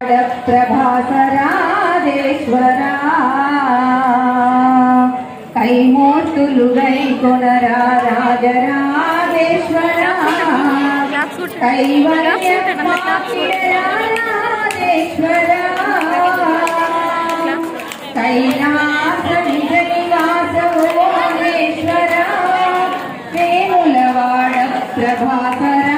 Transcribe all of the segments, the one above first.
ప్రభాసరాజేశ్వరా కైమూర్తులు గైకొనరా రాజరాజేశ్వరా కైవల్యమాకిరాజేశ్వరా కైలాస నిజ నివాసోమేశ్వరా వేములవాడ ప్రభాసరాజేశ్వరా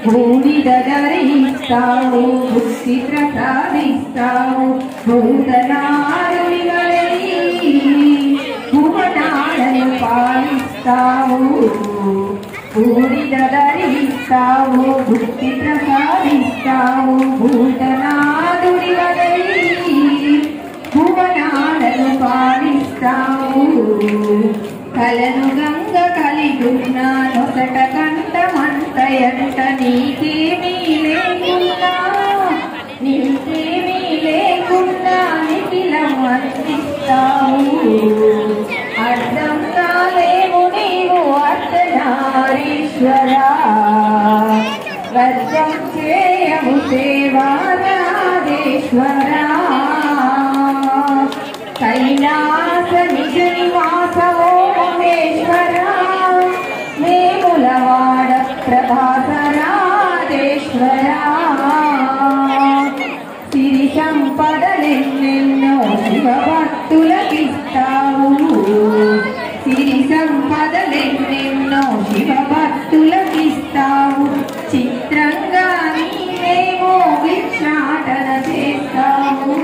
బూడిద ధరిస్తావు భక్తి ప్రసాదిస్తావు భూతనారునివై భువనాలను పాలిస్తావు బూడిద ధరిస్తావు భక్తి ప్రసాదిస్తావు భూతనారునివై భువనాలను పాలిస్తావు కలను గంగ కలిగున్న నొసట కంఠమంతయంట నీకేమీ లేకున్నా నిఖిలం అందిస్తావు అర్థం కాలేము నీవు అర్ధనారీశ్వరా వజ్రం చేయము సేవారాధేశ్వరా కైలాస నిజ నివాసోమేశ్వరా వేములవాడ ప్రభాసరాజేశ్వరా సిరి సంపదలెన్నెన్నో శివభక్తులకిస్తావు సిరి సంపదలెన్నెన్నో శివభక్తులకిస్తావు చిత్రంగా నీవేమో భిక్షాటన చేస్తావు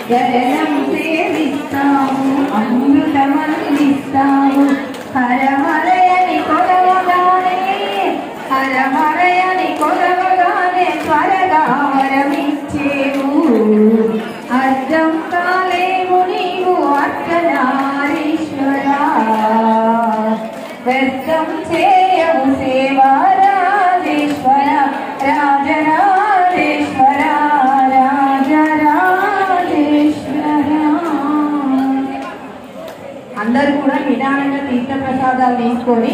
గగనం సేవిస్తావు అమృతమందిస్తావు హరహరయని కొలవగానే త్వరగా వరమిచ్చేవు అర్థం కాలేము నీవు అర్ధనారీశ్వరా వ్యర్థం చేయవు సేవారాధేశ్వర రాజరాజేశ్వర అందరూ కూడా నిదానంగా తీర్థ ప్రసాదాలు తీసుకొని